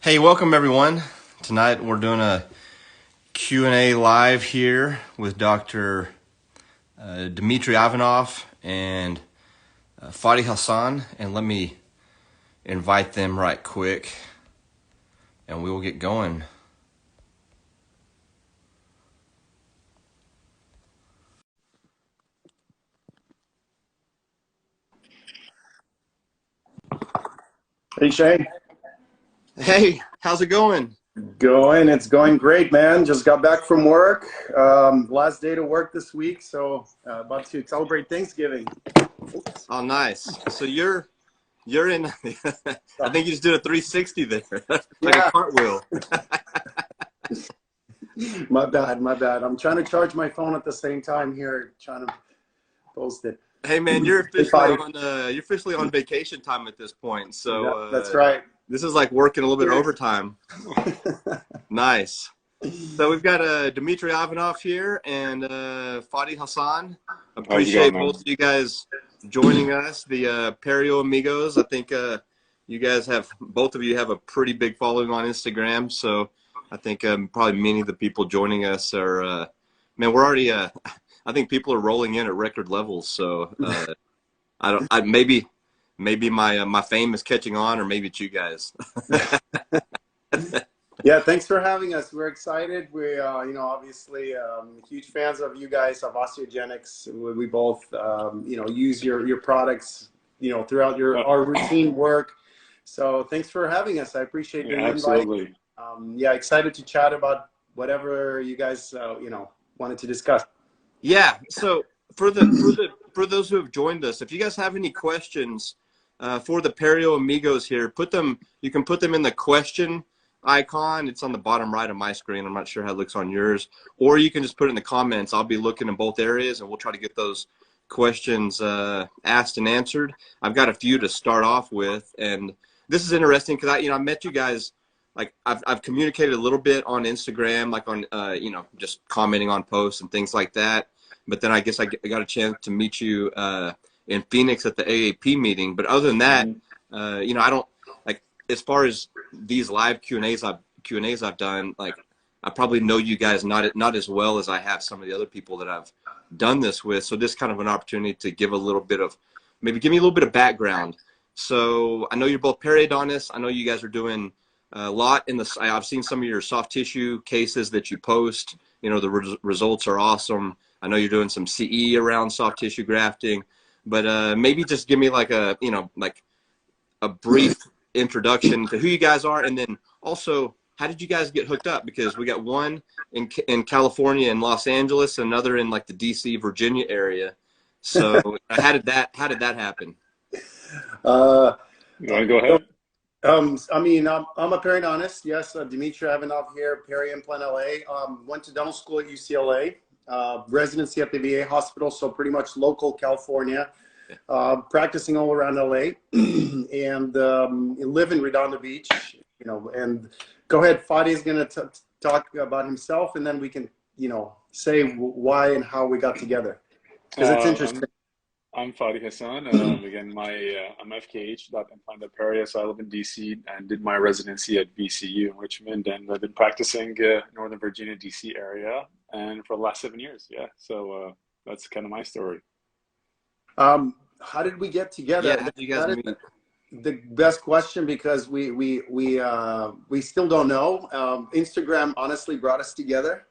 Hey, welcome everyone. Tonight we're doing a Q&A live here with Dr. Dmitry Ivanov and Fadi Hassan. And let me invite them right quick and we will get going. Hey, Shane. Hey, how's it going? It's going great, man. Just got back from work. Last day to work this week, so about to celebrate Thanksgiving. Oh, nice. So you're in, I think you just did a 360 there, like a cartwheel. My bad. I'm trying to charge my phone at the same time here, trying to post it. Hey man, you're officially on vacation time at this point. So That's right. This is like working a little bit overtime. Nice. So we've got Dmitry Ivanov here and Fadi Hassan. Appreciate both of you guys joining us. The Perio Amigos. I think both of you have a pretty big following on Instagram. So I think probably many of the people joining us are, man, we're already, I think people are rolling in at record levels. So maybe my fame is catching on, or maybe it's you guys. Yeah, thanks for having us. We're excited. We, obviously huge fans of you guys, of Osteogenics. We both, use your products, throughout our routine work. So thanks for having us. I appreciate the invite. Absolutely. Excited to chat about whatever you guys, wanted to discuss. Yeah. So for those who have joined us, if you guys have any questions for the Perio Amigos here, you can put them in the question icon. It's on the bottom right of my screen. I'm not sure how it looks on yours, or you can just put it in the comments. I'll be looking in both areas and we'll try to get those questions asked and answered. I've got a few to start off with, and this is interesting because I met you guys, like I've communicated a little bit on Instagram, like on just commenting on posts and things like that, but then I guess I got a chance to meet you in Phoenix at the AAP meeting. But other than that, I don't, like, as far as these live Q&As I've done, like I probably know you guys not as well as I have some of the other people that I've done this with. So this is kind of an opportunity to give me a little bit of background. So I know you're both periodontists. I know you guys are doing a lot I've seen some of your soft tissue cases that you post. The results are awesome. I know you're doing some CE around soft tissue grafting, but maybe just give me like a brief introduction to who you guys are, and then also how did you guys get hooked up? Because we got one in California and Los Angeles, another in like the DC, Virginia area. So how did that happen? You want to go ahead? I'm a periodontist. Yes, Dmitry Ivanov here, Peri Implant LA. Went to dental school at UCLA, residency at the VA hospital, so pretty much local California. Practicing all around LA, and live in Redondo Beach. And go ahead, Fadi is going to talk about himself, and then we can, say why and how we got together, because it's interesting. I'm Fadi Hassan. Again, I'm FKH, Implant Perio, so I live in DC and did my residency at VCU in Richmond, and I've been practicing Northern Virginia, DC area, and for the last 7 years. Yeah, so that's kind of my story. How did we get together? Yeah, how did you guys meet? The best question, because we still don't know. Instagram honestly brought us together.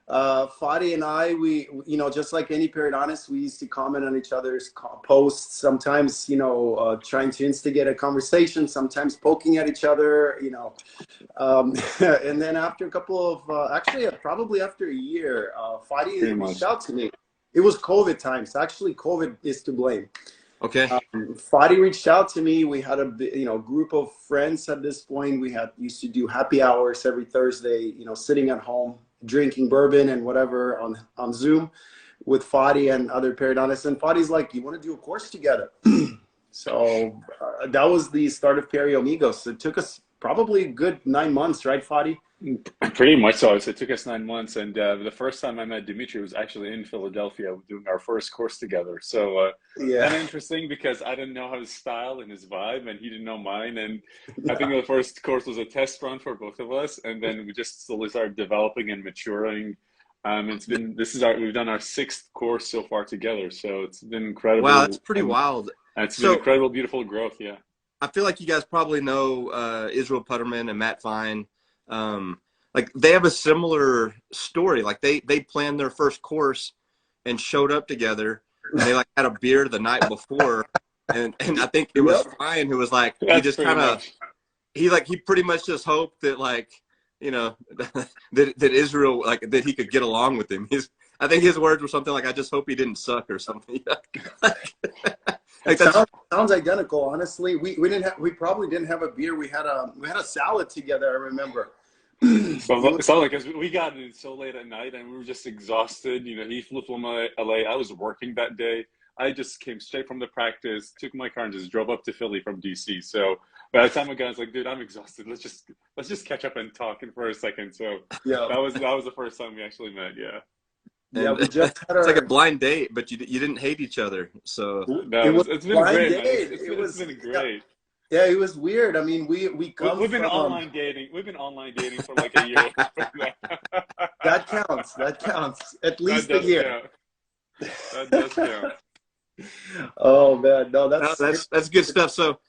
Fadi and I, we just like any periodontist, we used to comment on each other's posts. Sometimes trying to instigate a conversation. Sometimes poking at each other. And then after a couple of actually probably after a year, Fadi reached out to me. It was COVID times. Actually, COVID is to blame. Okay. Fadi reached out to me. We had a group of friends at this point. We used to do happy hours every Thursday. Sitting at home, drinking bourbon and whatever on Zoom with Fadi and other periodontists. And Fadi's like, "You want to do a course together?" So that was the start of Perio Amigos. It took us probably a good 9 months, right, Fadi? Pretty much so. So it took us 9 months, and the first time I met Dimitri was actually in Philadelphia doing our first course together. So Yeah. kind of interesting because I didn't know his style and his vibe, and he didn't know mine. And I think Yeah. the first course was a test run for both of us, and then we just slowly started developing and maturing. It's been we've done our sixth course so far together, so it's been Wow, that's incredible, pretty wild. and it's been So incredible, beautiful growth. Yeah. I feel like you guys probably know Israel Putterman and Matt Fine. Like they have a similar story. Like they planned their first course and showed up together, and they like had a beer the night before, and I think it was Yep. Fine who was like he That's just pretty kind of much. he pretty much just hoped that like you know that Israel like that he could get along with him. I think his words were something like I just hope he didn't suck or something. It Like that's sounds identical. Honestly, we probably didn't have a beer. We had a salad together. I remember. So it's not like 'cause we got in so late at night and we were just exhausted. You know, he flew from LA. I was working that day. I just came straight from the practice, took my car, and just drove up to Philly from DC. So by the time I got, I was like, dude, I'm exhausted. Let's just catch up and talk in for a second. So Yeah, that was the first time we actually met. Yeah, yeah. and We just had it's like a our. blind date, but you didn't hate each other. So It that was was it's a been blind great, man. date. It's been Yeah, great. yeah. It was weird. I mean, we come We've been from. online dating. We've been online dating for like a year. That counts. That counts. At That least a does year. count. That does count. Oh man, no, no, that's it. that's good stuff. So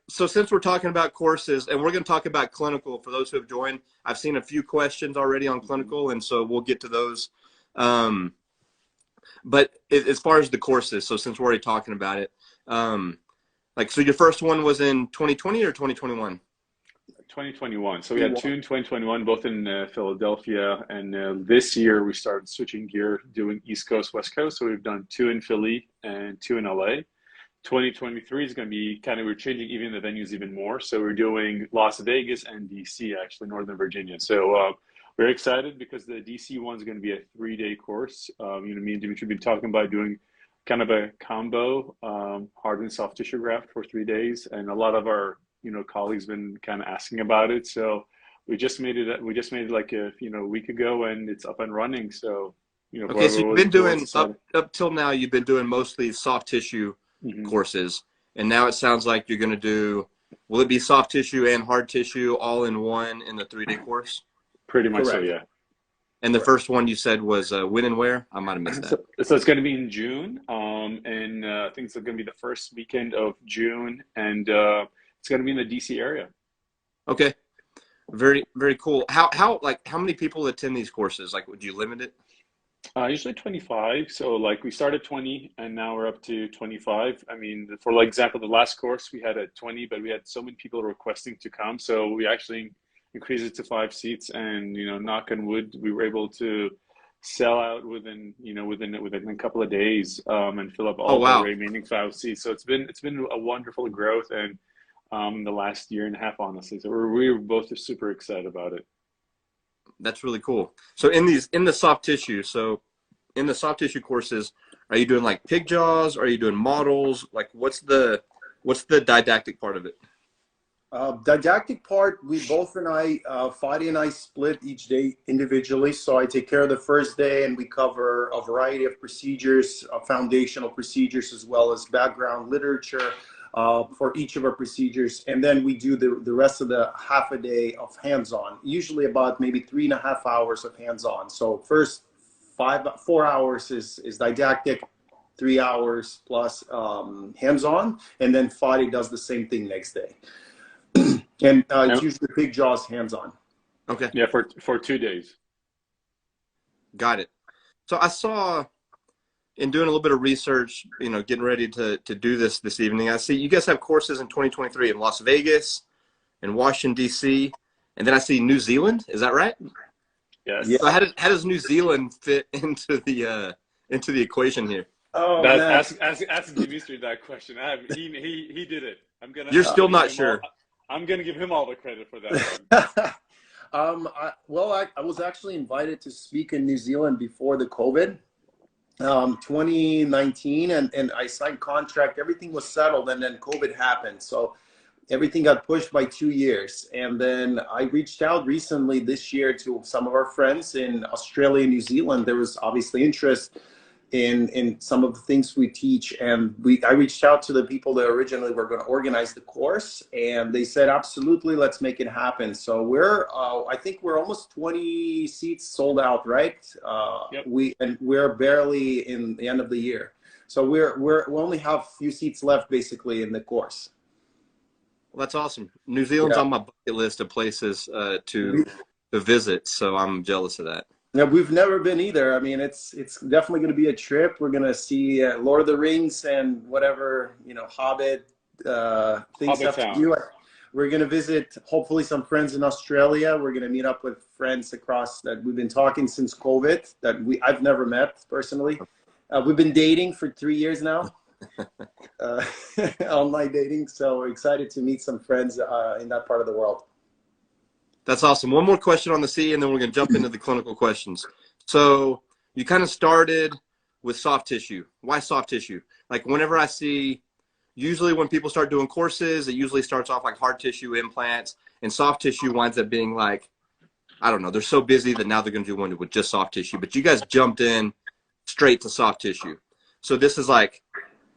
since we're talking about courses and we're going to talk about clinical for those who have joined, I've seen a few questions already on clinical, and so we'll get to those. Um, but as far as the courses, so since we're already talking about it, like so your first one was in 2020 or 2021? 2021. So we had two in 2021, both in Philadelphia, and this year we started switching gear, doing East Coast, West Coast. So we've done two in Philly and two in LA. 2023 is going to be we're changing even the venues even more. So we're doing Las Vegas and DC, actually, Northern Virginia. So we're excited because the DC one is going to be a 3-day course. Me and Dimitri have been talking about doing kind of a combo hard and soft tissue graft for 3 days. And a lot of our, colleagues been kind of asking about it. So we just made it like a week ago and it's up and running. So, Okay, so you've been for everyone's doing excited. up till now, you've been doing mostly soft tissue Mhm. courses, and now it sounds like you're going to do. Will it be soft tissue and hard tissue all in one in the 3-day course? Pretty much so, Correct. yeah. And the first one you said was when and where? I might have missed that. So it's going to be in June, and I think it's going to be the first weekend of June, and it's going to be in the DC area. Okay, very very cool. How many people attend these courses? Like, would you limit it? Usually 25. So like we started 20 and now we're up to 25. I mean, for like example, the last course we had at 20, but we had so many people requesting to come. So we actually increased it to 5 seats and, knock on wood, we were able to sell out within a couple of days, and fill up Oh all the wow, remaining 5 seats. So it's been a wonderful growth and the last year and a half, honestly. So we're both super excited about it. that's really cool. So in the soft tissue, courses, are you doing like pig jaws? Are you doing models? Like, what's the didactic part of it? Didactic part, Fadi and I split each day individually. So I take care of the first day and we cover a variety of procedures, foundational procedures, as well as background literature for each of our procedures. And then we do the rest of the half a day of hands-on, usually about maybe 3.5 hours of hands-on. So first 4 hours is didactic, 3 hours plus hands-on, and then Fadi does the same thing next day. And it's And, usually big jaws hands-on. Okay, yeah, for 2 days. got it. So I saw in doing a little bit of research, getting ready to do this evening, I see you guys have courses in 2023 in Las Vegas and Washington, D.C., and then I see New Zealand. Is that right? Yes. Yeah. So how does New Zealand fit into the equation here? Oh That man. ask Dimitri that question. He did it. You're still not sure. I'm gonna give him all the credit for that one. I was actually invited to speak in New Zealand before the COVID, 2019, and I signed contract. Everything was settled, and then COVID happened. So everything got pushed by 2 years. And then I reached out recently this year to some of our friends in Australia and New Zealand. There was obviously interest in some of the things we teach, and I reached out to the people that originally were going to organize the course, and they said absolutely, let's make it happen. So we're I think we're almost 20 seats sold out, right? Yep. We're barely in the end of the year, so we only have a few seats left basically in the course. Well, that's awesome. New Zealand's on my bucket list of places to visit, so I'm jealous of that. Yeah, we've never been either. I mean, it's definitely going to be a trip. We're going to see Lord of the Rings and whatever, Hobbit things have to do. We're going to visit hopefully some friends in Australia. We're going to meet up with friends across that we've been talking since COVID that I've never met personally. We've been dating for 3 years now, online dating. So we're excited to meet some friends in that part of the world. That's awesome. One more question on the C, and then we're going to jump into the clinical questions. So you kind of started with soft tissue. Why soft tissue? Like whenever I see, usually when people start doing courses, it usually starts off like hard tissue implants, and soft tissue winds up being like, I don't know, they're so busy that now they're going to do one with just soft tissue. But you guys jumped in straight to soft tissue. So this is like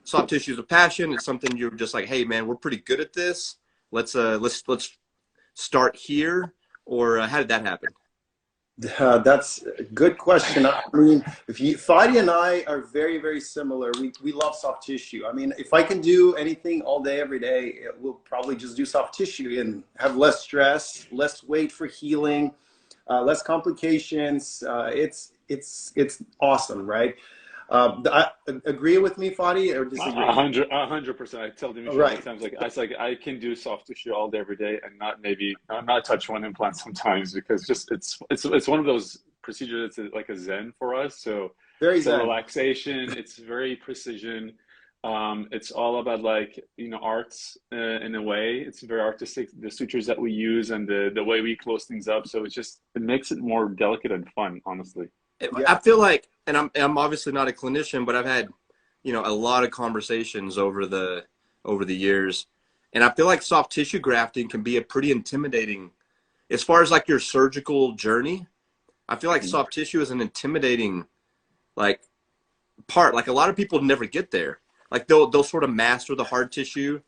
soft tissue is a passion. It's something you're just like, hey man, we're pretty good at this. Let's start here. Or how did that happen? That's a good question. I mean, Fadi and I are very, very similar. We love soft tissue. I mean, if I can do anything all day, every day, we'll probably just do soft tissue and have less stress, less wait for healing, less complications. It's awesome, right? Agree with me, Fadi, or disagree? 100%. I tell Dimitri all the time, I can do soft tissue all day, every day, and not touch one implant sometimes, because it's one of those procedures that's like a zen for us. So very it's zen. a relaxation. It's very precision. It's all about arts in a way. It's very artistic, the sutures that we use and the way we close things up. So it makes it more delicate and fun, honestly. I feel like, and I'm obviously not a clinician, but I've had, a lot of conversations over the years, and I feel like soft tissue grafting can be a pretty intimidating, as far as like your surgical journey. I feel like soft tissue is an intimidating, like, part. Like a lot of people never get there. Like they'll sort of master the hard tissue,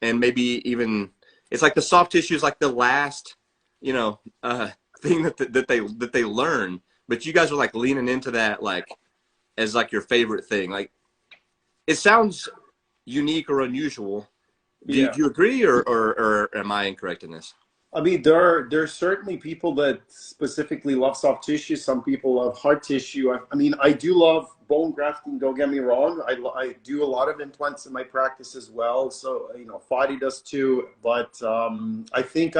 and maybe even it's like the soft tissue is like the last, thing that they learn. But you guys are like leaning into that like as like your favorite thing. Like it sounds unique or unusual. Do you agree or am I incorrect in this? I mean, there are certainly people that specifically love soft tissue. Some people love hard tissue. I mean, I do love bone grafting. Don't get me wrong. I do a lot of implants in my practice as well. So Fadi does too. But I think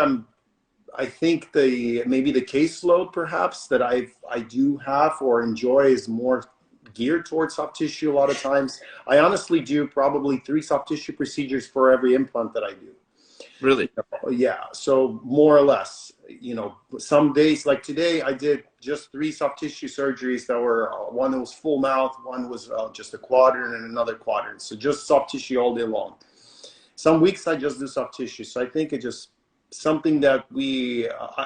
maybe the caseload perhaps that I do have or enjoy is more geared towards soft tissue a lot of times. I honestly do probably 3 soft tissue procedures for every implant that I do. Really? Yeah. So more or less, some days like today, I did just 3 soft tissue surgeries that were, one that was full mouth, one was just a quadrant, and another quadrant. So just soft tissue all day long. Some weeks I just do soft tissue. So I think it just something that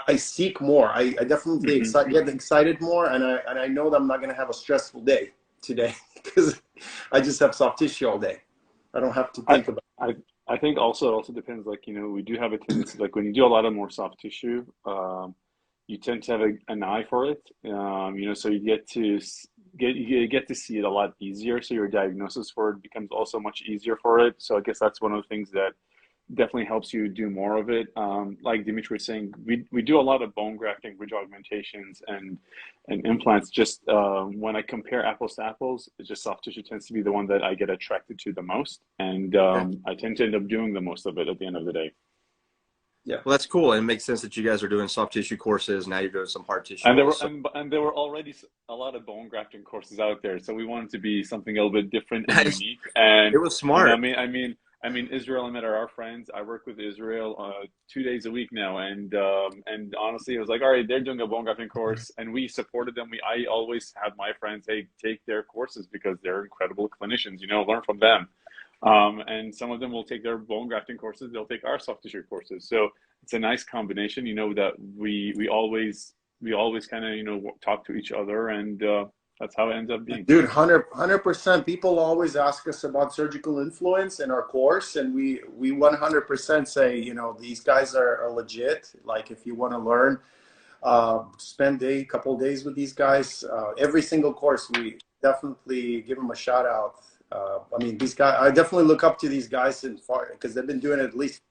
I seek more. I definitely get excited more, and I know that I'm not going to have a stressful day today because I just have soft tissue all day. I don't have to think about it. I think also it also depends, like, we do have a tendency, like when you do a lot of more soft tissue, you tend to have an eye for it, so you get to see it a lot easier. So your diagnosis for it becomes also much easier for it. So I guess that's one of the things that definitely helps you do more of it. Like Dimitri was saying, we do a lot of bone grafting, bridge augmentations, and implants. Just when I compare apples to apples, it's just soft tissue tends to be the one that I get attracted to the most, and I tend to end up doing the most of it at the end of the day. Yeah, well, that's cool, and it makes sense that you guys are doing soft tissue courses. Now you're doing some hard tissue. And there were already a lot of bone grafting courses out there, so we wanted to be something a little bit different and unique. And it was smart. I mean, Israel and Ahmed are our friends. I work with Israel 2 days a week now, and honestly, it was like, all right, they're doing a bone grafting course, and we supported them. I always have my friends, hey, take their courses because they're incredible clinicians. Learn from them. And some of them will take their bone grafting courses. They'll take our soft tissue courses. So it's a nice combination, that we always kind of, talk to each other, and that's how it ends up being. Dude, 100%. People always ask us about surgical influence in our course, and we 100% say, these guys are legit. Like, if you want to learn, spend a couple of days with these guys. Every single course, we definitely give them a shout out. I mean, these guys, I definitely look up to these guys because they've been doing it at least,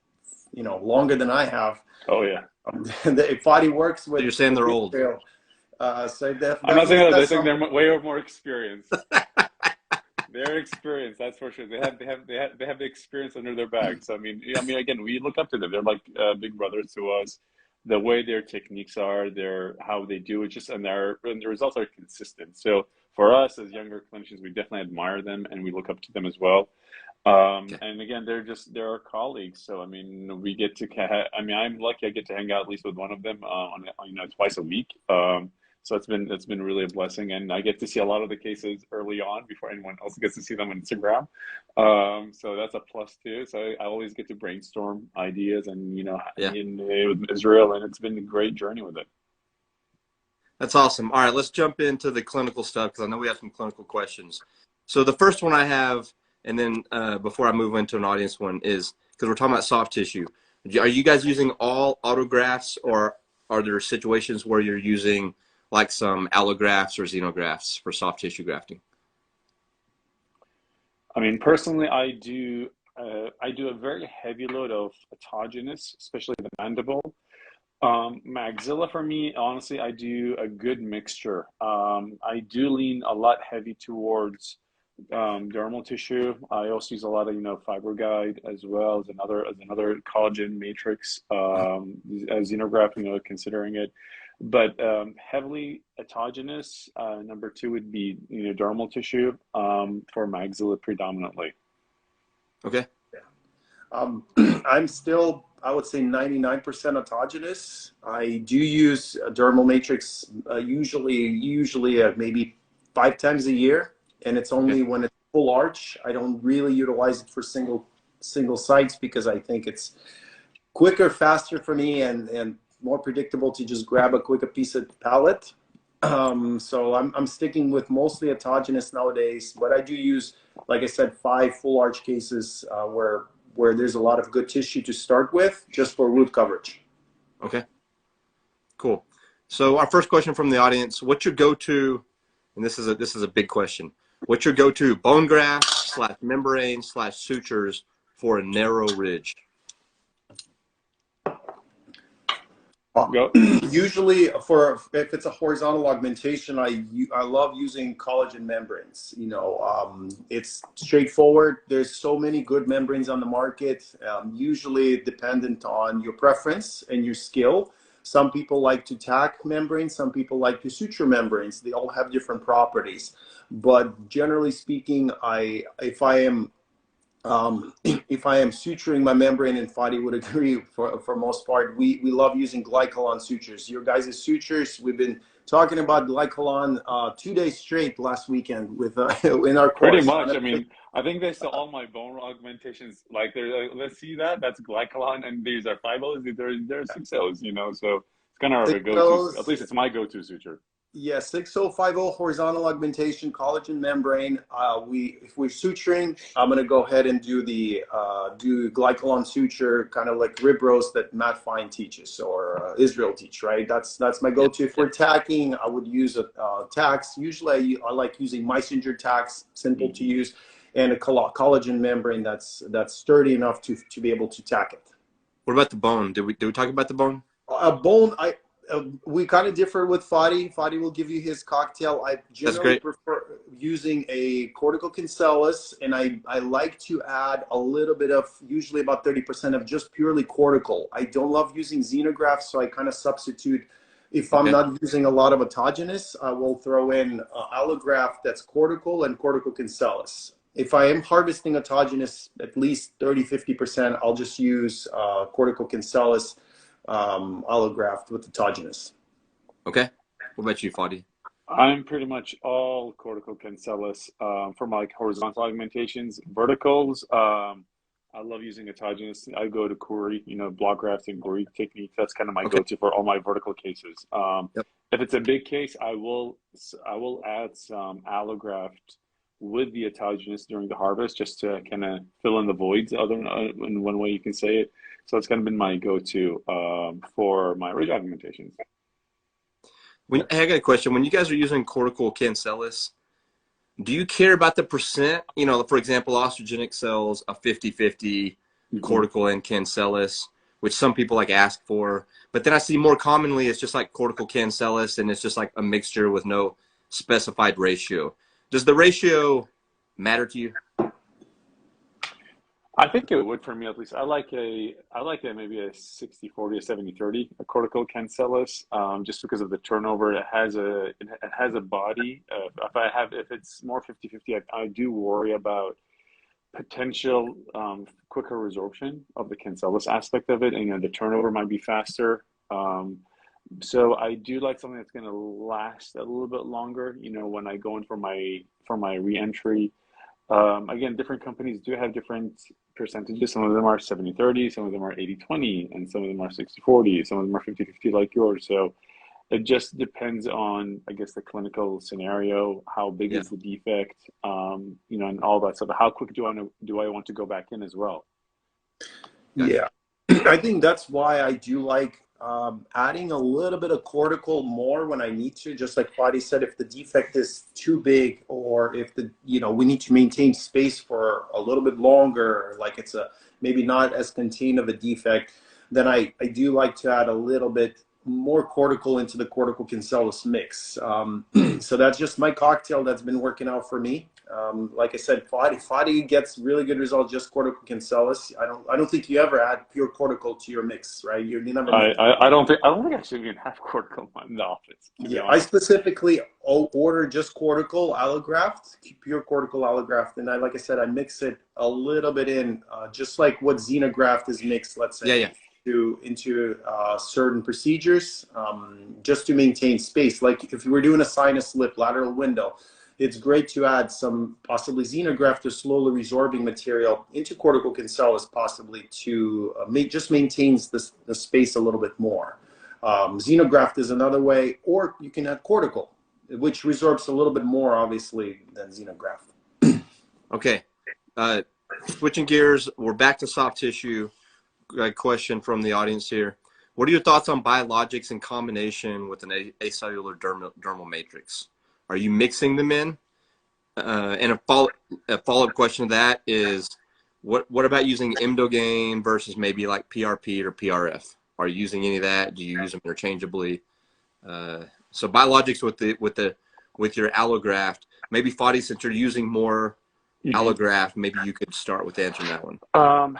longer than I have. Oh yeah. Fadi works with. So you're saying they're old. So I'm not saying that. I think they're way more experienced. They're experienced, that's for sure. They have the experience under their bag. So I mean, again, we look up to them. They're like big brothers to us. The way their techniques are, how they do it, and the results are consistent. So for us as younger clinicians, we definitely admire them and we look up to them as well. And again, they're our colleagues. So I mean, we get to. I'm lucky. I get to hang out at least with one of them on twice a week. So it's been really a blessing, and I get to see a lot of the cases early on before anyone else gets to see them on Instagram. So that's a plus too. So I always get to brainstorm ideas, and in Israel, and it's been a great journey with it. That's awesome. All right, let's jump into the clinical stuff because I know we have some clinical questions. So the first one I have, and then before I move into an audience one, is because we're talking about soft tissue. Are you guys using all autografts, or are there situations where you're using like some allografts or xenografts for soft tissue grafting? I mean, personally, I do a very heavy load of autogenous, especially the mandible. Maxilla, for me, honestly, I do a good mixture. I do lean a lot heavy towards dermal tissue. I also use a lot of FibroGuide as well as another collagen matrix as xenograft, considering it. But heavily autogenous, number two would be dermal tissue for maxilla predominantly. Okay. I'm still, I would say, 99% autogenous. I do use a dermal matrix usually maybe 5 times a year, and it's only when it's full arch. I don't really utilize it for single sites because I think it's quicker, faster for me, and more predictable to just grab a quick piece of palate. So I'm sticking with mostly autogenous nowadays, but I do use, like I said, 5 full arch cases where there's a lot of good tissue to start with, just for root coverage. Okay, cool. So our first question from the audience: what's your go-to? And this is a big question. What's your go-to bone graft / membrane / sutures for a narrow ridge? Usually, if it's a horizontal augmentation, I love using collagen membranes. It's straightforward. There's so many good membranes on the market. Usually dependent on your preference and your skill. Some people like to tack membranes. Some people like to suture membranes. They all have different properties. But generally speaking, if I am suturing my membrane, and Fadi would agree for most part, we love using Glycolon sutures. Your guys' sutures, we've been talking about Glycolon 2 days straight last weekend with in our course. Pretty much. I mean, I think they saw all my bone augmentations. Like, let's see that's Glycolon, and these are 5-Os, they're 6-Os, so it's kind of a go-to. At least it's my go-to suture. Yeah, 6050 horizontal augmentation, collagen membrane. If we're suturing, I'm gonna go ahead and do Glycolon suture, kind of like rib roast that Matt Fine teaches or Israel teach, right? That's my go-to. If we're tacking, I would use tacks. Usually, I like using Meisinger tacks, simple to use, and a collagen membrane that's sturdy enough to be able to tack it. What about the bone? Did we talk about the bone? Bone, we kind of differ with Fadi. Fadi will give you his cocktail. I generally prefer using a cortical cancellous, and I like to add a little bit of, usually about 30% of just purely cortical. I don't love using xenografts, so I kind of substitute. If I'm not using a lot of autogenous, I will throw in allograft that's cortical and cortical cancellous. If I am harvesting autogenous, at least 30-50%, I'll just use cortical cancellous allograft with autogenous. Okay. What about you, Fadi? I'm pretty much all cortical cancellous for my like horizontal augmentations. Verticals, I love using autogenous. I go to Curi, block grafts and Curi technique. That's kind of my Okay. go-to for all my vertical cases. Yep. If it's a big case, I will add some allograft with the autogenous during the harvest just to kind of fill in the voids. Other in one way you can say it. So it's kind of been my go-to for my ridge augmentations. I got a question. When you guys are using cortical cancellous, do you care about the percent? For example, osteogenic cells, a 50-50 Mhm. cortical and cancellous, which some people like ask for. But then I see more commonly it's just like cortical cancellous, and it's just like a mixture with no specified ratio. Does the ratio matter to you? I think it would for me at least. I like a maybe a 60-40, a 70-30, a cortical cancellous, just because of the turnover. It has a body. If it's more 50-50, I do worry about potential quicker resorption of the cancellous aspect of it, and the turnover might be faster. So I do like something that's going to last a little bit longer. When I go in for my reentry. Again, different companies do have different percentages. Some of them are 70-30, some of them are 80-20, and some of them are 60-40, some of them are 50-50 like yours. So it just depends on, I guess, the clinical scenario, how big Yeah. is the defect, and all that stuff. How quick do I want to go back in as well? Gotcha. Yeah, I think that's why I do like adding a little bit of cortical more when I need to. Just like Fadi said, if the defect is too big, or if we need to maintain space for a little bit longer, like it's maybe not as contained of a defect, then I do like to add a little bit more cortical into the cortical cancellous mix. So that's just my cocktail that's been working out for me. Like I said, Fadi gets really good results just cortical cancellous. I don't think you ever add pure cortical to your mix, right? You never I, mix. I, I don't think I should even have cortical in the office, to be Yeah, I honest. specifically order just cortical allograft, pure cortical allograft, and like I said, I mix it a little bit in, just like what xenograft is mixed, let's Yeah, yeah. say, into certain procedures, just to maintain space. Like if you were doing a sinus lip lateral window, it's great to add some possibly xenograft or slowly resorbing material into cortical cancellous, possibly to just maintains the space a little bit more. Xenograft is another way, or you can add cortical, which resorbs a little bit more, obviously, than xenograft. Okay. Switching gears, we're back to soft tissue. A question from the audience here. What are your thoughts on biologics in combination with an acellular dermal matrix? Are you mixing them in? And a follow-up question to that is, what about using Emdogain versus maybe like PRP or PRF? Are you using any of that? Do you use them interchangeably? So biologics with your allograft. Maybe Fadi, since you're using more Mhm. allograft, maybe you could start with answering that one. Um,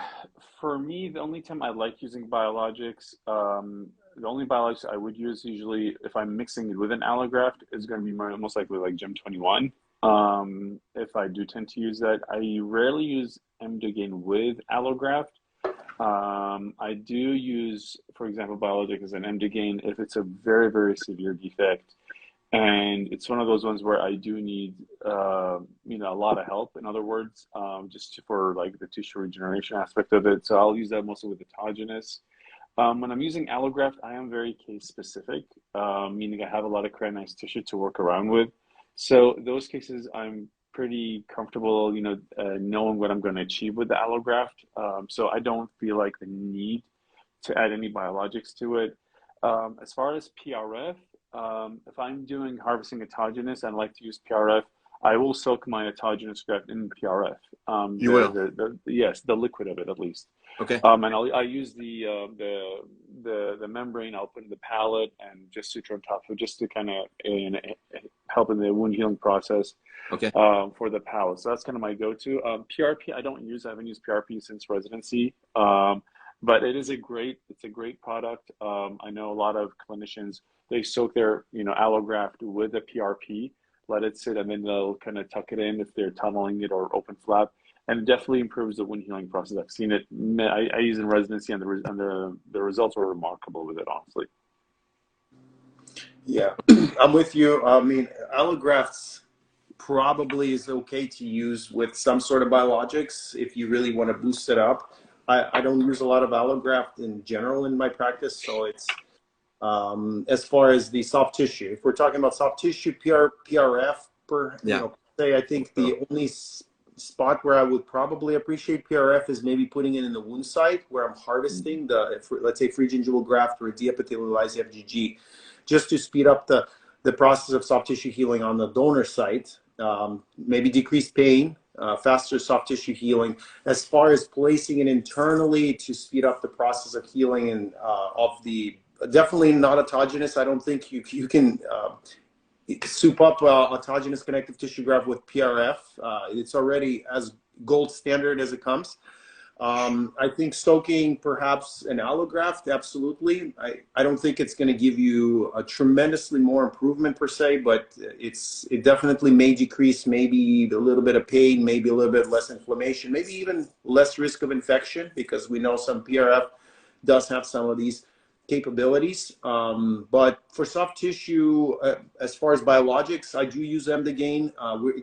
for me, the only time I like using biologics, the only biologics I would use usually if I'm mixing it with an allograft is going to be most likely like Gem 21. If I do tend to use that, I rarely use Emdogain with allograft. I do use, for example, biologic as an Emdogain if it's a very, very severe defect. And it's one of those ones where I do need, a lot of help. In other words, for like the tissue regeneration aspect of it. So I'll use that mostly with autogenous. When I'm using allograft, I am very case specific, meaning I have a lot of keratinized tissue to work around with. So those cases, I'm pretty comfortable, knowing what I'm going to achieve with the allograft. So I don't feel like the need to add any biologics to it. As far as PRF, if I'm doing harvesting autogenous and I like to use PRF, I will soak my autogenous graft in PRF. You will. Yes, the liquid of it at least. Okay. And I use the membrane. I'll put in the palate and just suture on top of it, just to kind of help in the wound healing process Okay. for the palate. So that's kind of my go-to. PRP I don't use. I haven't used PRP since residency. But it's a great product. I know a lot of clinicians, they soak their, allograft with a PRP, let it sit, and then they'll kind of tuck it in if they're tunneling it or open flap. And it definitely improves the wound healing process. I've seen it. I use it in residency, and the results were remarkable with it, honestly. Yeah, I'm with you. I mean, allografts probably is okay to use with some sort of biologics if you really want to boost it up. I don't use a lot of allograft in general in my practice, so it's as far as the soft tissue. If we're talking about soft tissue, PRF, Yeah. say I think the only spot where I would probably appreciate PRF is maybe putting it in the wound site where I'm harvesting let's say free gingival graft or a deepithelialized FGG, just to speed up the process of soft tissue healing on the donor site. Maybe decrease pain, faster soft tissue healing. As far as placing it internally to speed up the process of healing and of the definitely not autogenous. I don't think you can soup up autogenous connective tissue graft with PRF. It's already as gold standard as it comes. I think soaking perhaps an allograft, absolutely. I don't think it's going to give you a tremendously more improvement per se, but it definitely may decrease maybe a little bit of pain, maybe a little bit less inflammation, maybe even less risk of infection, because we know some PRF does have some of these capabilities. But for soft tissue, as far as biologics, I do use Emdogain.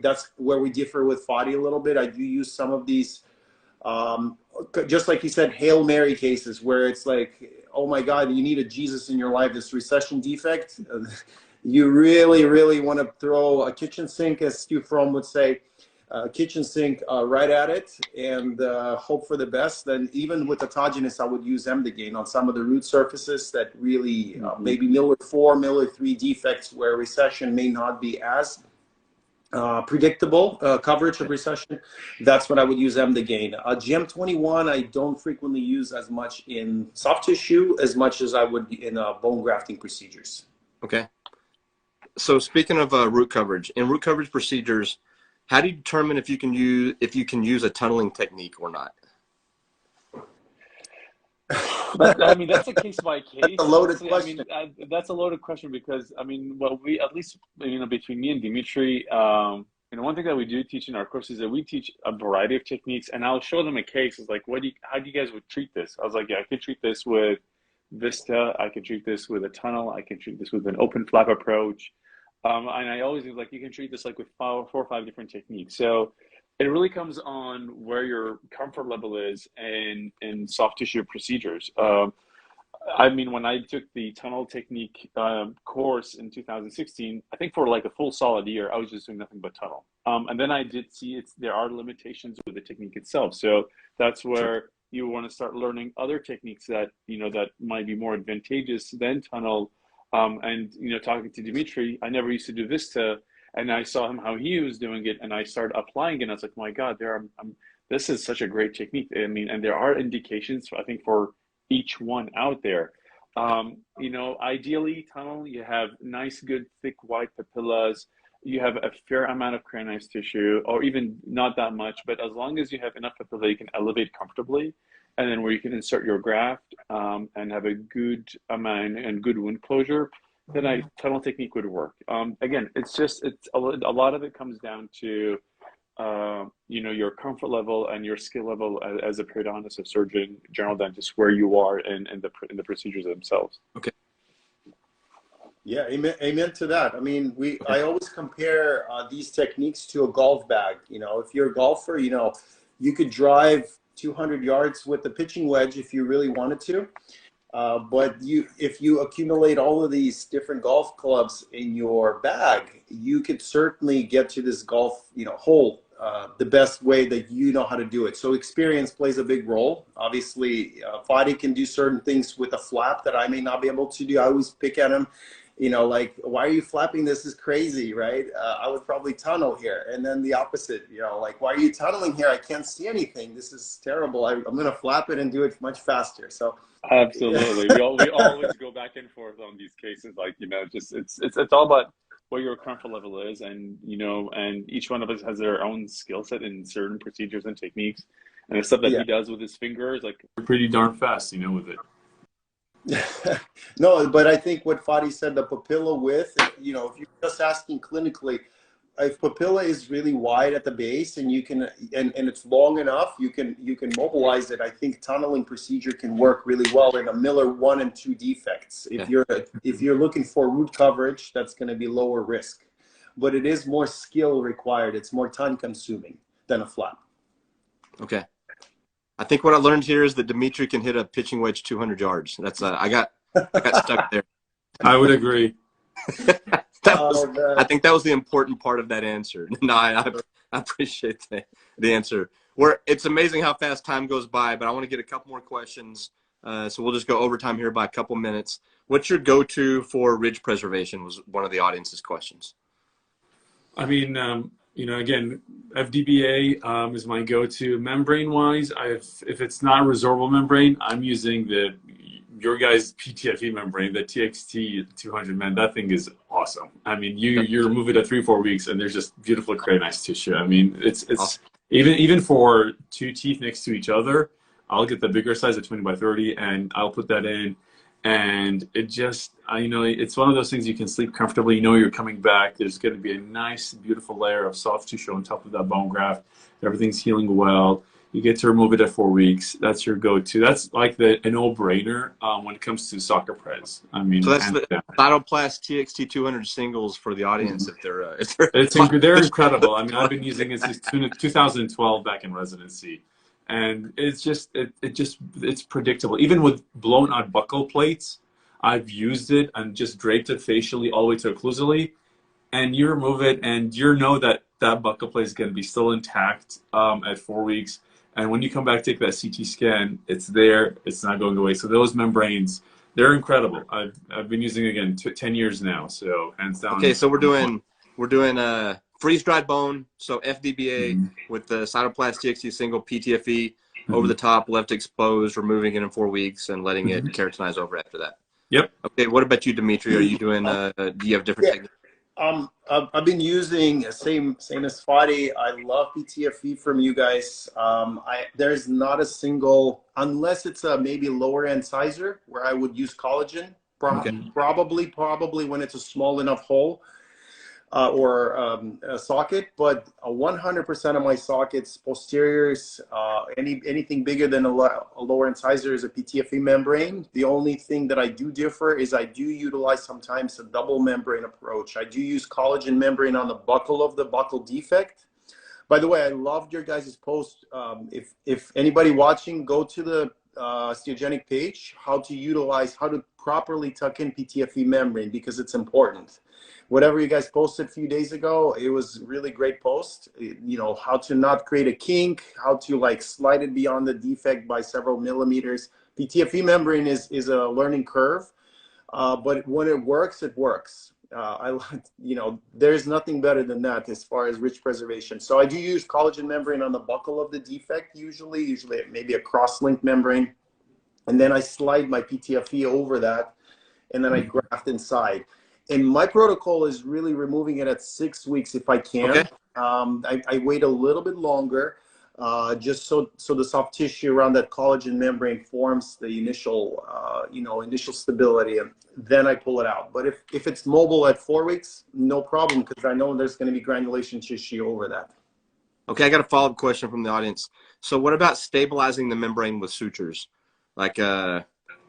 That's where we differ with Fadi a little bit. I do use some of these just like you said, Hail Mary cases where it's like, oh my God, you need a Jesus in your life, this recession defect. You really, really want to throw a kitchen sink, as Stu Fromm would say, kitchen sink right at it and hope for the best. Then even with autogenous, I would use Emdogain on some of the root surfaces that really maybe Miller 4, Miller 3 defects where recession may not be as predictable coverage of recession. That's what I would use Emdogain. GM21 I don't frequently use as much in soft tissue as much as I would in bone grafting procedures. Okay. So speaking of root coverage, in root coverage procedures, how do you determine if you can use a tunneling technique or not? I mean, that's a case by case. That's a loaded question. I mean, that's a loaded question because, I mean, well, we, at least, between me and Dimitri, one thing that we do teach in our course is that we teach a variety of techniques, and I'll show them a case. It's like, how do you guys would treat this? I was like, yeah, I could treat this with Vista. I could treat this with a tunnel. I can treat this with an open flap approach. And I always do, like, you can treat this like with 4 or 5 different techniques. So it really comes on where your comfort level is in soft tissue procedures. I mean, when I took the tunnel technique course in 2016, I think for like a full solid year, I was just doing nothing but tunnel. And then I did see there are limitations with the technique itself. So that's where you want to start learning other techniques that, that might be more advantageous than tunnel. And, talking to Dimitri, I never used to do Vista. And I saw him how he was doing it, and I started applying it. And I was like, my God, this is such a great technique. I mean, and there are indications, I think, for each one out there. Ideally, tunnel, you have nice, good, thick, white papillas. You have a fair amount of cranioized tissue, or even not that much. But as long as you have enough papilla, you can elevate comfortably. And then where you can insert your graft and have a good amount and good wound closure, then tunnel technique would work. Again, it's a lot of it comes down to your comfort level and your skill level as a periodontist, a surgeon, general dentist, where you are in the procedures themselves. Okay. Yeah, amen to that. I mean, I always compare these techniques to a golf bag. If you're a golfer, you could drive 200 yards with the pitching wedge if you really wanted to. But if you accumulate all of these different golf clubs in your bag, you could certainly get to this golf, hole the best way that you know how to do it. So experience plays a big role. Obviously, Fadi can do certain things with a flap that I may not be able to do. I always pick at him, like, why are you flapping? This is crazy, right? I would probably tunnel here. And then the opposite, like, why are you tunneling here? I can't see anything. This is terrible. I'm going to flap it and do it much faster. So absolutely. We always go back and forth on these cases. Like, just it's all about what your comfort level is, and and each one of us has their own skill set in certain procedures and techniques. And the stuff that he does with his fingers, like, pretty darn fast, with it. No, but I think what Fadi said, the papilla width, if you're just asking clinically, if papilla is really wide at the base and you can and it's long enough, you can mobilize it. I think tunneling procedure can work really well in a Miller 1 and 2 defects. If you're looking for root coverage, that's going to be lower risk, but it is more skill required. It's more time consuming than a flap. Okay. I think what I learned here is that Dimitri can hit a pitching wedge 200 yards. That's I got stuck there. I would agree. I think that was the important part of that answer. No, I appreciate the answer. It's amazing how fast time goes by, but I want to get a couple more questions. So we'll just go overtime here by a couple minutes. What's your go-to for ridge preservation was one of the audience's questions. I mean, you know, again, FDBA is my go-to. Membrane-wise, if it's not resorbable membrane, I'm using your guys' PTFE membrane, the TXT 200, man. That thing is awesome. I mean, you remove it at 3-4 weeks, and there's just beautiful keratinized tissue. I mean, it's awesome. even for 2 teeth next to each other, I'll get the bigger size at 20 by 30, and I'll put that in. And it just, you know, it's one of those things you can sleep comfortably. You know you're coming back. There's going to be a nice, beautiful layer of soft tissue on top of that bone graft. Everything's healing well. You get to remove it at 4 weeks. That's your go-to. That's like a no-brainer when it comes to soccer pres. I mean, so that's the Cytoplast TXT 200 singles for the audience. Mm-hmm. They're incredible. I mean, I've been using it since 2012 back in residency. And it's just, it's predictable. Even with blown out buccal plates, I've used it and just draped it facially all the way to occlusally. And you remove it and you know that buccal plate is going to be still intact at 4 weeks. And when you come back, take that CT scan, it's there, it's not going away. So those membranes, they're incredible. I've been using it again 10 years now. So hands down. Okay, so we're doing freeze-dried bone, so FDBA with the Cytoplast TXT single PTFE over the top, left exposed, removing it in 4 weeks and letting it keratinize over after that. Yep. Okay, what about you, Dimitri? Are you doing, do you have different techniques? I've been using same as Fadi. I love PTFE from you guys. There's not a single, unless it's a maybe lower end sizer where I would use collagen, probably when it's a small enough hole. Or a socket, but 100% of my sockets, posteriors, anything bigger than a lower incisor is a PTFE membrane. The only thing that I do differ is I do utilize sometimes a double membrane approach. I do use collagen membrane on the buccal of the buccal defect. By the way, I loved your guys' post. If anybody watching, go to the Osteogenic page, how to properly tuck in PTFE membrane, because it's important. Whatever you guys posted a few days ago, it was really great post. You know, how to not create a kink, how to like slide it beyond the defect by several millimeters. PTFE membrane is a learning curve, but when it works, it works. You know, there's nothing better than that as far as ridge preservation. So I do use collagen membrane on the buccal of the defect, usually maybe a cross-link membrane, and then I slide my PTFE over that, and then I graft inside. And my protocol is really removing it at 6 weeks if I can. Okay. I wait a little bit longer, just so the soft tissue around that collagen membrane forms the initial stability, and then I pull it out. But if it's mobile at 4 weeks, no problem, because I know there's going to be granulation tissue over that. Okay, I got a follow-up question from the audience. So what about stabilizing the membrane with sutures? Like are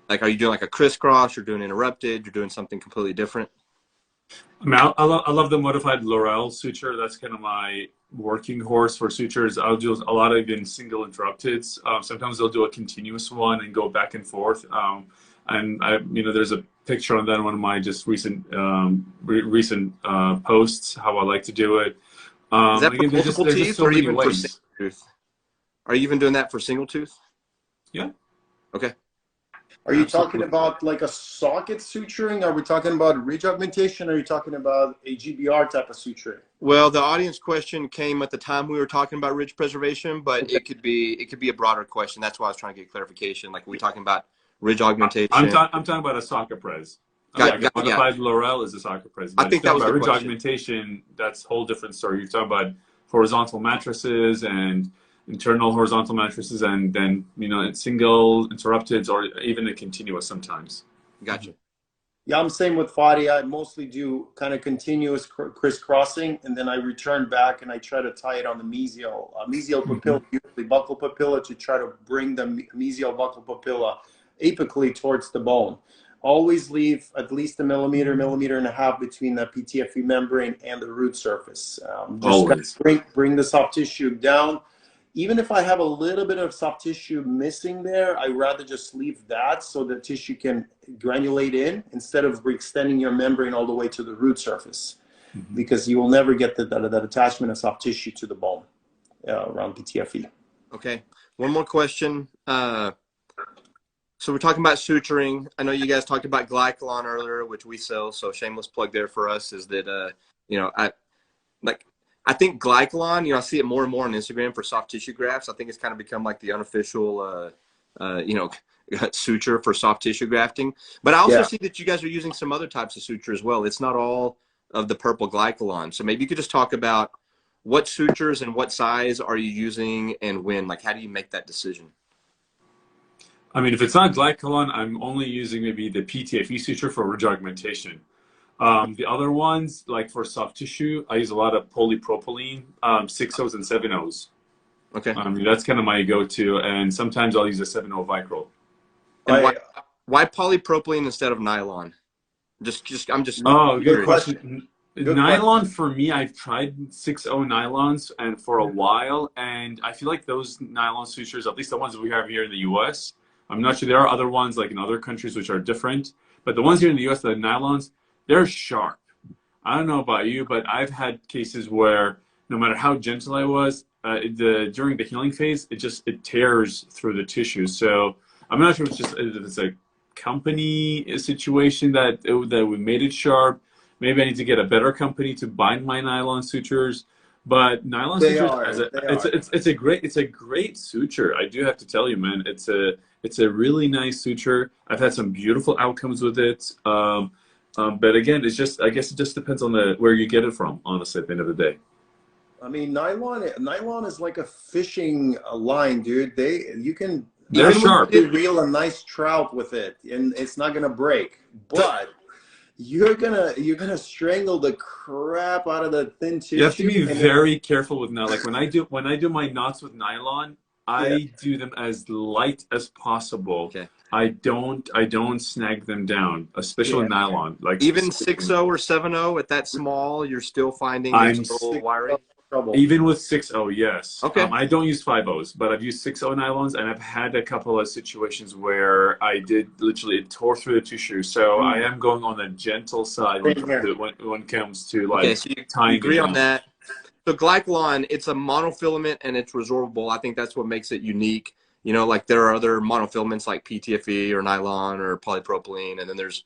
you doing like a crisscross? You're doing interrupted? You're doing something completely different? I mean, I love the modified Laurel suture. That's kind of my working horse for sutures. I'll do a lot of even single interrupteds. Sometimes they'll do a continuous one and go back and forth. And there's a picture on that in one of my just recent posts, how I like to do it. Is that for multiple teeth or even for single tooth? Are you even doing that for single tooth? Yeah. Okay. Are you talking about like a socket suturing? Are we talking about ridge augmentation? Or are you talking about a GBR type of suturing? Well, the audience question came at the time we were talking about ridge preservation, but it could be a broader question. That's why I was trying to get clarification. Like, we're we talking about ridge augmentation. I'm talking about a socket pres. Modified Laurel is a socket pres. I think that was the ridge question. Augmentation, that's a whole different story. You're talking about horizontal mattresses and internal horizontal mattresses, and then single interrupteds, or even a continuous sometimes. Gotcha. Yeah, I'm same with Fadi. I mostly do kind of continuous crisscrossing, and then I return back and I try to tie it on the mesial papilla, usually buccal papilla, to try to bring the mesial buccal papilla apically towards the bone. Always leave at least a millimeter, millimeter and a half between the PTFE membrane and the root surface. Just kind Always. of bring the soft tissue down. Even if I have a little bit of soft tissue missing there, I rather just leave that so the tissue can granulate in instead of extending your membrane all the way to the root surface, because you will never get that attachment of soft tissue to the bone around PTFE. Okay. One more question. So we're talking about suturing. I know you guys talked about Glycolon earlier, which we sell. So shameless plug there for us is that, you know, I think Glycolon, you know, I see it more and more on Instagram for soft tissue grafts. I think it's kind of become like the unofficial, you know, suture for soft tissue grafting. But I also see that you guys are using some other types of suture as well. It's not all of the purple Glycolon. So maybe you could just talk about what sutures and what size are you using and when? Like, how do you make that decision? I mean, if it's not Glycolon, I'm only using maybe the PTFE suture for ridge augmentation. The other ones, like for soft tissue, I use a lot of polypropylene, 6Os and 7Os. Okay. That's kind of my go-to, and sometimes I'll use a 7O Vicryl. And why polypropylene instead of nylon? I'm just. Oh, good Good question. Good Nylon for me, I've tried 6O nylons and for a while, and I feel like those nylon sutures, at least the ones that we have here in the US, I'm not sure, there are other ones like in other countries which are different, but the ones here in the US, the nylons, they're sharp. I don't know about you, but I've had cases where no matter how gentle I was, during the healing phase, it tears through the tissue. So I'm not sure if it's a company situation that we made it sharp. Maybe I need to get a better company to bind my nylon sutures. But nylon sutures, it's a great suture. I do have to tell you, man, it's a really nice suture. I've had some beautiful outcomes with it. But again, I guess it just depends on where you get it from, honestly, at the end of the day. I mean, nylon is like a fishing line, dude. They're sharp. You reel a nice trout with it, and it's not gonna break. But you're gonna strangle the crap out of the thin tissue. You have to be very careful with nylon. Like when I do my knots with nylon, I do them as light as possible. Okay. I don't snag them down, especially nylon. Like even 6O or 7O at that small, you're still finding wiring. Even with 6O, yes. Okay. I don't use 5Os, but I've used 6O nylons, and I've had a couple of situations where I did literally, it tore through the tissue. So I am going on the gentle side when it comes to like so you tying. Agree on that. So Glycolon, it's a monofilament and it's resorbable. I think that's what makes it unique. You know, like there are other monofilaments like PTFE or nylon or polypropylene, and then there's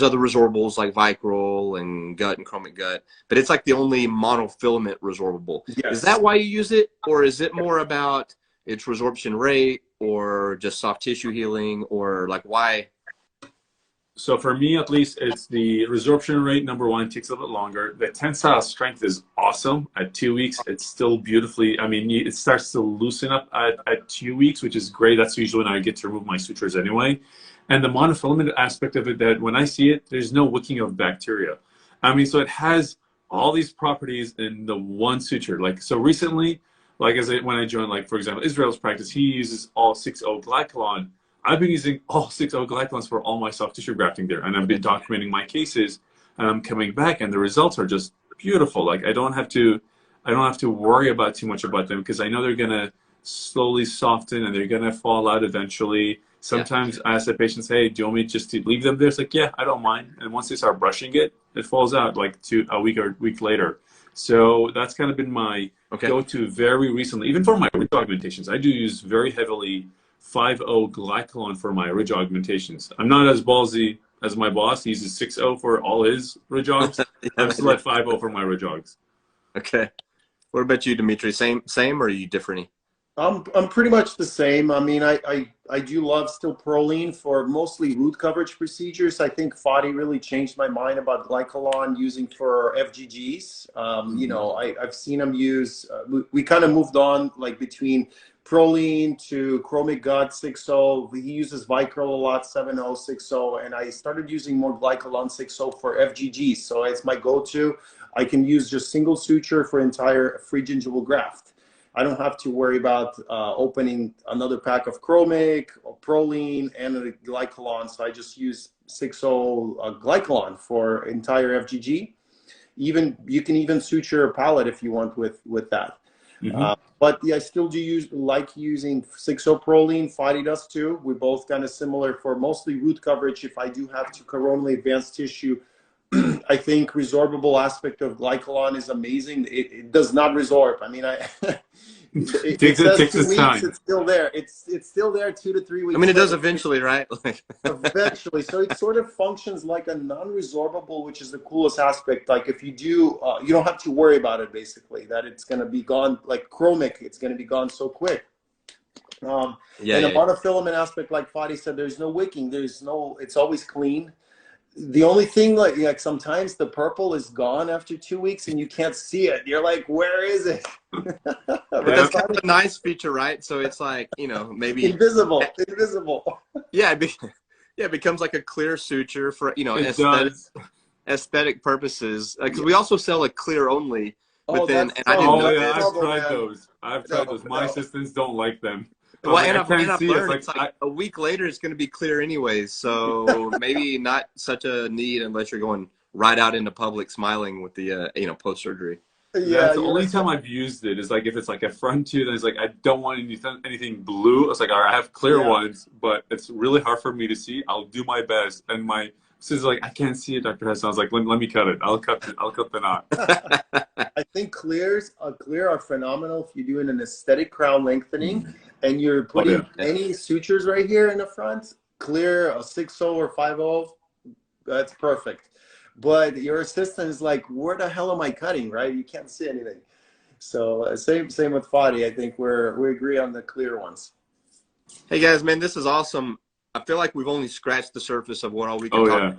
other resorbables like Vicryl and gut and chromic gut, but it's like the only monofilament resorbable. Yes. Is that why you use it, or is it more about its resorption rate, or just soft tissue healing, or like why? So for me, at least, it's the resorption rate. Number one, takes a little bit longer. The tensile strength is awesome. At 2 weeks, it's still beautifully. I mean, it starts to loosen up at 2 weeks, which is great. That's usually when I get to remove my sutures anyway. And the monofilament aspect of it, that when I see it, there's no wicking of bacteria. I mean, so it has all these properties in the one suture. Like, so recently, like when I joined, like, for example, Israel's practice, he uses all 6O Glycolon. I've been using all 6O Glycolons for all my soft tissue grafting there. And I've been documenting my cases, and I'm coming back, and the results are just beautiful. Like, I don't have to worry about too much about them, because I know they're going to slowly soften and they're going to fall out eventually. Sometimes I ask the patients, hey, do you want me just to leave them there? It's like, yeah, I don't mind. And once they start brushing it, it falls out like a week later. So that's kind of been my go-to very recently. Even for my ridge augmentations, I do use very heavily 5O Glycolon for my ridge augmentations. I'm not as ballsy as my boss. He uses 6O for all his ridge augs. I'm still at 5O for my ridge augs. Okay. What about you, Dimitri? Same, or are you different? I'm pretty much the same. I mean, I do love still Proline for mostly root coverage procedures. I think Fadi really changed my mind about Glycolon using for FGGs. You know, I've seen them use, we kind of moved on like between Proline to Chromic Gut 6.0. He uses Vicryl a lot, 7.0, 6.0, and I started using more Glycolon 6.0 for FGG. So it's my go-to. I can use just single suture for entire free gingival graft. I don't have to worry about opening another pack of Chromic or Proline and a Glycolon. So I just use 6.0 Glycolon for entire FGG. You can even suture a palate if you want with that. But yeah, I still do like using 6.0 Proline. Fadi does too. We're both kind of similar for mostly root coverage. If I do have to coronally advanced tissue, I think resorbable aspect of Glycolon is amazing. It does not resorb. I mean, it says 2 weeks. Time. It's still there. It's still there 2 to 3 weeks. I mean, it does eventually, right? Eventually. So it sort of functions like a non-resorbable, which is the coolest aspect. Like if you do, you don't have to worry about it, basically, that it's going to be gone. Like Chromic, it's going to be gone so quick. And a monofilament aspect, like Fadi said, there's no wicking. It's always clean. The only thing, like sometimes the purple is gone after 2 weeks and you can't see it. You're like, where is it? But that's kind of a nice feature, right? So it's like, maybe invisible. Yeah, it becomes like a clear suture for aesthetic purposes. Because we also sell a clear only. I've tried those. My assistants don't like them. Well, and I've learned it's like a week later it's going to be clear anyways, so maybe not such a need unless you're going right out into public smiling with the post surgery. Yeah, that's the only time I've used it is like if it's like a front tooth and it's like I don't want anything blue. It's like, all right, I have clear ones, but it's really hard for me to see. I'll do my best, and my sister's like, I can't see it, Dr. Hassan. I was like, let me cut it. I'll cut the knot. I think clear are phenomenal if you're doing an aesthetic crown lengthening and you're putting any sutures right here in the front. Clear, a 6.0 or 5.0, that's perfect. But your assistant is like, where the hell am I cutting, right? You can't see anything. So same with Fadi. I think we agree on the clear ones. Hey guys, man, this is awesome. I feel like we've only scratched the surface of what all we can talk about.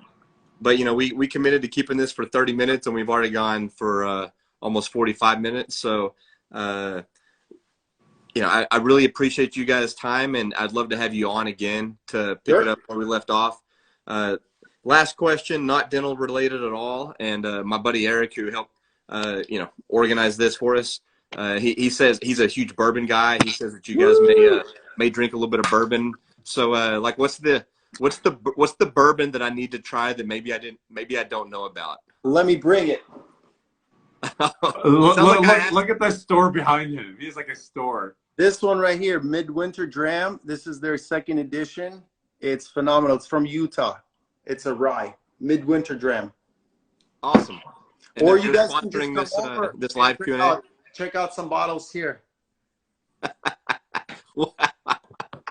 But we committed to keeping this for 30 minutes and we've already gone for almost 45 minutes. So I really appreciate you guys' time, and I'd love to have you on again to pick it up where we left off. Last question, not dental related at all, and my buddy Eric, who helped organize this for us, he says he's a huge bourbon guy. He says that you guys may drink a little bit of bourbon. So like, what's the bourbon that I need to try that maybe I don't know about? Let me bring it. Look at the store behind him. He's like a store. This one right here, Midwinter Dram. This is their second edition. It's phenomenal. It's from Utah. It's a rye. Midwinter Dram. Awesome. And or you guys can just come over this live Q&A. Check out some bottles here.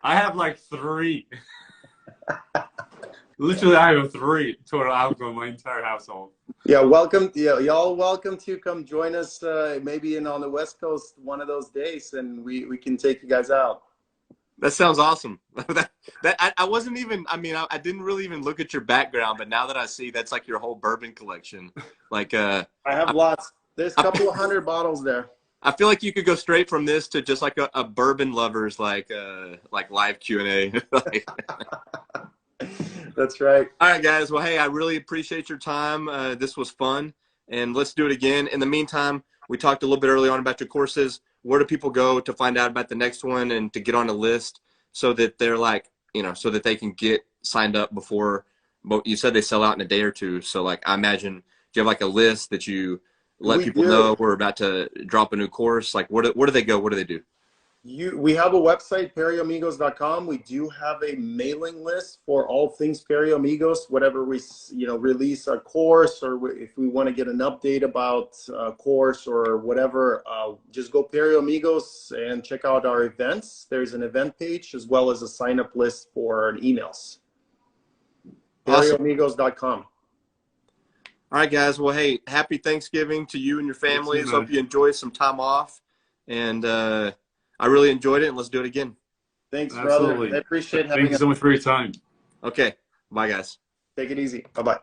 I have like 3. Literally, I have 3 total alcohol in my entire household. Yeah, welcome. Yeah, y'all welcome to come join us maybe on the West Coast one of those days, and we can take you guys out. That sounds awesome. I wasn't even. I mean, I didn't really even look at your background, but now that I see, that's like your whole bourbon collection. Like, I have lots. There's a couple of 100 bottles there. I feel like you could go straight from this to just like a bourbon lovers like live Q&A. That's right. All right, guys. Well, hey, I really appreciate your time. This was fun, and let's do it again. In the meantime, we talked a little bit early on about your courses. Where do people go to find out about the next one and to get on a list so that they're like, so that they can get signed up before? But you said they sell out in a day or two. So like, I imagine, do you have like a list that you let people know we're about to drop a new course? Like, where do they go? What do they do? We have a website, perioamigos.com. We do have a mailing list for all things Perio Amigos. Whatever we release a course, or if we want to get an update about a course or whatever, just go Perio Amigos and check out our events. There's an event page as well as a sign up list for emails. Awesome. perioamigos.com. All right, guys. Well, hey, happy Thanksgiving to you and your families. Hope you enjoy some time off, and I really enjoyed it, and let's do it again. Thanks, brother. I appreciate having us. Thank you so much for your time. Okay. Bye, guys. Take it easy. Bye-bye.